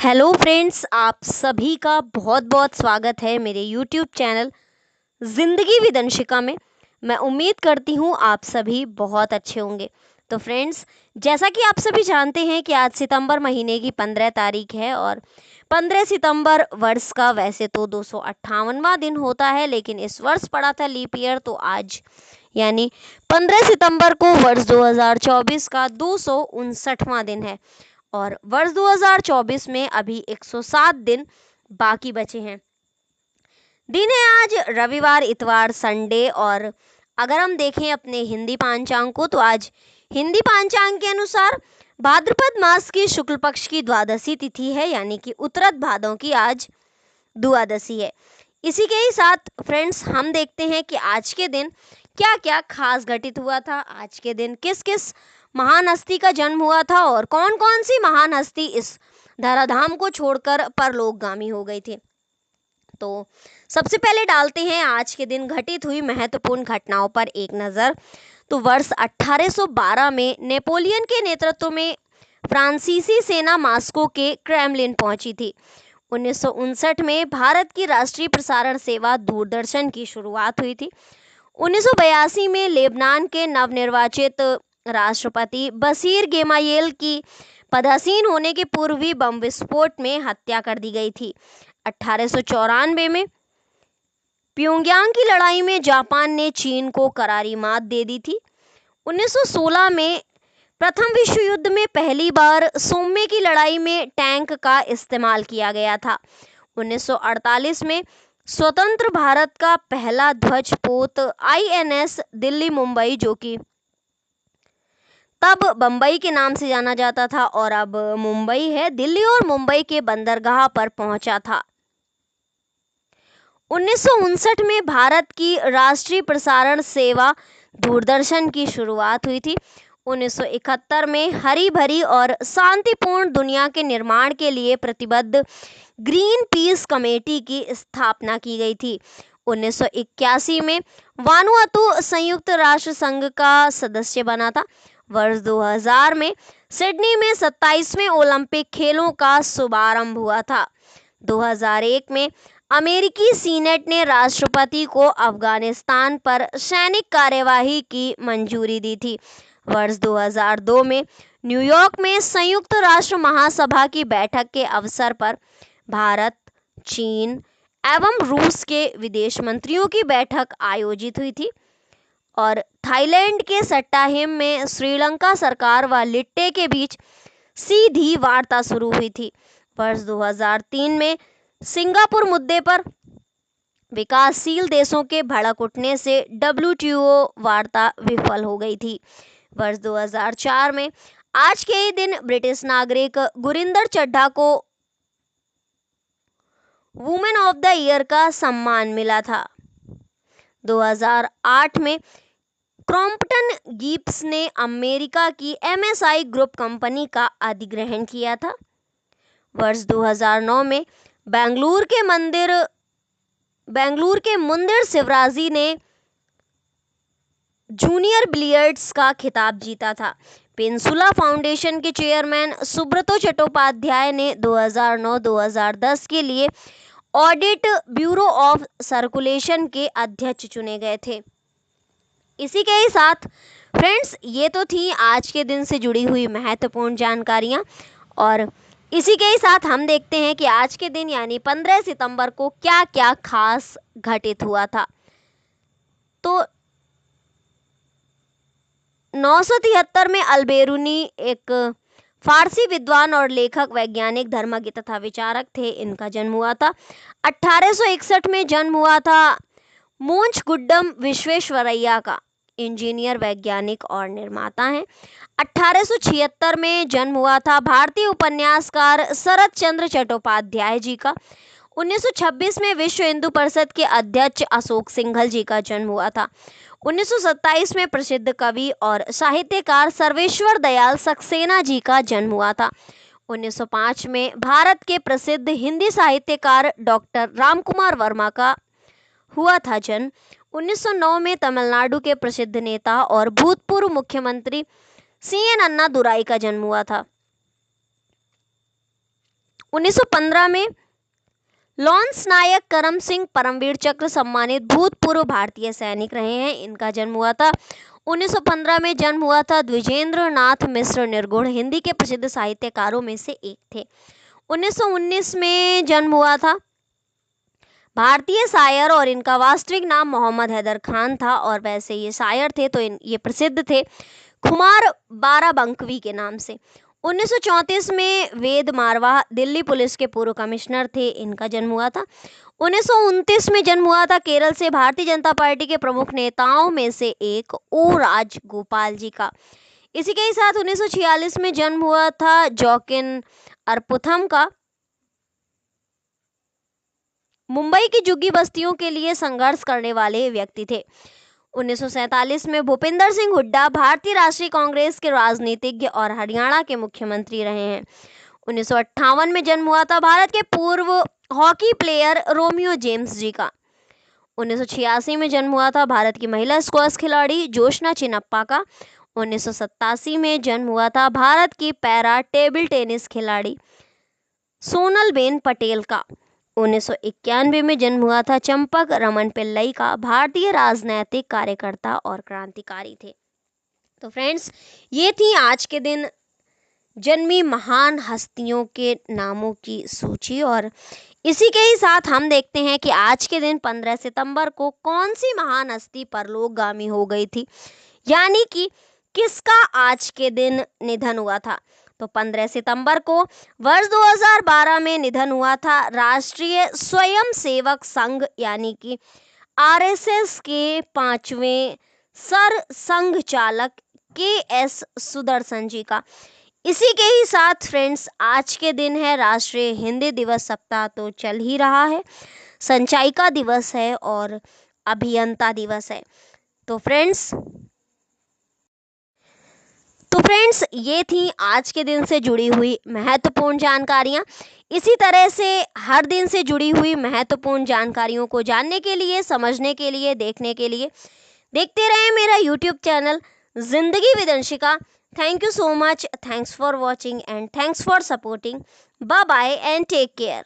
Hello friends, आप सभी का बहुत बहुत स्वागत है मेरे यूट्यूब चैनल ज़िंदगी विद अंशिका में। मैं उम्मीद करती हूँ आप सभी बहुत अच्छे होंगे। तो फ्रेंड्स, जैसा कि आप सभी जानते हैं कि आज सितंबर महीने की 15 तारीख है और 15 सितंबर वर्ष का वैसे तो 258वां दिन होता है, लेकिन इस वर्ष पड़ा था लीप ईयर, तो आज यानी 15 सितंबर को वर्ष 2024 का 259वां दिन है और वर्ष 2024 में अभी 107 दिन बाकी बचे हैं। दिन है आज रविवार, इतवार, संडे। और अगर हम देखें अपने हिंदी पांचांग को, तो आज हिंदी पांचांग के अनुसार भाद्रपद मास की शुक्ल पक्ष की द्वादशी तिथि है, यानी कि उत्तरद भादों की आज द्वादशी है। इसी के ही साथ फ्रेंड्स, हम देखते हैं कि आज के दिन क्या क्या खास घटित हुआ था। आज के दिन किस किस महान हस्ती का जन्म हुआ था और कौन कौन सी महान हस्ती इस धराधाम को छोड़कर परलोकगामी हो गई थी। तो सबसे पहले डालते हैं आज के दिन घटित हुई महत्वपूर्ण घटनाओं पर एक नज़र। तो वर्ष 1812 में नेपोलियन के नेतृत्व में फ्रांसीसी सेना मास्को के क्रेमलिन पहुंची थी। 1959 में भारत की राष्ट्रीय प्रसारण सेवा दूरदर्शन की शुरुआत हुई थी। 1982 में लेबनान के नवनिर्वाचित राष्ट्रपति बशीर गेमायेल की पदासीन होने के पूर्व ही बम विस्फोट में हत्या कर दी गई थी। 1894 में प्योंगयांग की लड़ाई में जापान ने चीन को करारी मात दे दी थी। 1916 में प्रथम विश्व युद्ध में पहली बार सोम्मे की लड़ाई में टैंक का इस्तेमाल किया गया था। 1948 में स्वतंत्र भारत का पहला ध्वजपोत INS दिल्ली मुंबई, जो कि तब बम्बई के नाम से जाना जाता था और अब मुंबई है, दिल्ली और मुंबई के बंदरगाह पर पहुंचा था। 1959 में भारत की राष्ट्रीय प्रसारण सेवा दूरदर्शन की शुरुआत हुई थी। 1971 में हरी भरी और शांतिपूर्ण दुनिया के निर्माण के लिए प्रतिबद्ध ग्रीन पीस कमेटी की स्थापना की गई थी। 1981 में वानुअतु संयुक्त राष्ट्र संघ का सदस्य बना था। वर्ष 2000 में सिडनी में 27वें ओलंपिक खेलों का शुभारंभ हुआ था। 2001 में अमेरिकी सीनेट ने राष्ट्रपति को अफगानिस्तान पर सैनिक कार्यवाही की मंजूरी दी थी। वर्ष 2002 में न्यूयॉर्क में संयुक्त राष्ट्र महासभा की बैठक के अवसर पर भारत, चीन एवं रूस के विदेश मंत्रियों की बैठक आयोजित हुई थी और थाईलैंड के सट्टाहिम में श्रीलंका सरकार व लिट्टे के बीच सीधी वार्ता शुरू हुई थी। वर्ष 2003 में सिंगापुर मुद्दे पर विकासशील देशों के भड़क उठने से WTO वार्ता विफल हो गई थी। वर्ष 2004 में आज के ही दिन ब्रिटिश नागरिक गुरिंदर चड्ढा को वुमेन ऑफ द ईयर का सम्मान मिला था। 2008 में क्रॉम्पटन गिब्स ने अमेरिका की MSI ग्रुप कंपनी का अधिग्रहण किया था। वर्ष 2009 में बेंगलुरु के मुंदिर शिवराजी ने जूनियर बिलियर्ड्स का खिताब जीता था। पेंसुला फाउंडेशन के चेयरमैन सुब्रतो चट्टोपाध्याय ने 2009-2010 के लिए ऑडिट ब्यूरो ऑफ सर्कुलेशन के अध्यक्ष चुने गए थे। इसी के ही साथ फ्रेंड्स, ये तो थी आज के दिन से जुड़ी हुई महत्वपूर्ण जानकारियाँ और इसी के ही साथ हम देखते हैं कि आज के दिन यानी 15 सितंबर को क्या क्या खास घटित हुआ था। तो 973 में अलबेरूनी एक फारसी विद्वान और लेखक, वैज्ञानिक, धर्मज्ञ तथा विचारक थे। इनका जन्म हुआ था। 1861 में जन्म हुआ था मोंचगुड्डम विश्वेश्वरैया का, इंजीनियर, वैज्ञानिक और निर्माता हैं। 1876 में जन्म हुआ था भारतीय उपन्यासकार शरत चंद्र चट्टोपाध्याय जी का। 1926 में विश्व हिंदू परिषद के अध्यक्ष अशोक सिंघल जी का जन्म हुआ था। 1927 में प्रसिद्ध कवि और साहित्यकार सर्वेश्वर दयाल सक्सेना जी का जन्म हुआ था। 1905 में भारत के प्रसिद्ध हिंदी साहित्यकार डॉक्टर रामकुमार वर्मा का हुआ था जन्म। 1909 में तमिलनाडु के प्रसिद्ध नेता और भूतपूर्व मुख्यमंत्री CN अन्नादुराई का जन्म हुआ था। 1915 में लॉन्स नायक करम सिंह परमवीर चक्र सम्मानित भूतपूर्व भारतीय सैनिक रहे हैं। इनका जन्म हुआ था 1915 में जन्म हुआ था द्विजेंद्र नाथ मिश्र निर्गुण, हिंदी के प्रसिद्ध साहित्यकारों में से एक थे। 1919 में जन्म हुआ था भारतीय शायर, और इनका वास्तविक नाम मोहम्मद हैदर खान था, और वैसे ये शायर थे तो ये प्रसिद्ध थे खुमार बाराबंकवी के नाम से। 1934 में वेद मारवाह दिल्ली पुलिस के पूर्व कमिश्नर थे। इनका जन्म हुआ था 1929 में जन्म हुआ था केरल से भारतीय जनता पार्टी के प्रमुख नेताओं में से एक ओ राजगोपाल जी का। इसी के साथ 1946 में जन्म हुआ था जोकिन अरपुथम का। मुंबई की झुग्गी बस्तियों के लिए संघर्ष करने वाले व्यक्ति थे। 1947 में भूपिंदर सिंह हुड्डा भारतीय राष्ट्रीय कांग्रेस के राजनीतिज्ञ और हरियाणा के मुख्यमंत्री रहे हैं। 1958 में जन्म हुआ था भारत के पूर्व हॉकी प्लेयर रोमियो जेम्स जी का। 1986 में जन्म हुआ था भारत की महिला स्क्वैश खिलाड़ी जोशना चिनप्पा का। 1987 में जन्म हुआ था भारत की पैरा टेबल टेनिस खिलाड़ी सोनलबेन पटेल का। 1991 में जन्म हुआ था चंपक रमन पिल्लई का, भारतीय राजनैतिक कार्यकर्ता और क्रांतिकारी थे। तो फ्रेंड्स, ये थी आज के दिन जन्मी महान हस्तियों के नामों की सूची, और इसी के ही साथ हम देखते हैं कि आज के दिन 15 सितंबर को कौन सी महान हस्ती परलोकगामी हो गई थी, यानी कि किसका आज के दिन निधन हुआ था। तो 15 सितंबर को वर्ष 2012 में निधन हुआ था राष्ट्रीय स्वयंसेवक संघ यानी कि आरएसएस के 5वें सर संघ चालक के.एस. सुदर्शन जी का। इसी के ही साथ फ्रेंड्स, आज के दिन है राष्ट्रीय हिंदी दिवस। सप्ताह तो चल ही रहा है, संचायिका दिवस है और अभियंता दिवस है। तो फ्रेंड्स, ये थी आज के दिन से जुड़ी हुई महत्वपूर्ण जानकारियाँ। इसी तरह से हर दिन से जुड़ी हुई महत्वपूर्ण जानकारियों को जानने के लिए, समझने के लिए, देखने के लिए देखते रहें मेरा YouTube चैनल जिंदगी with Anshika. Thank you so much. Thanks for watching and thanks for supporting. Bye bye and take care.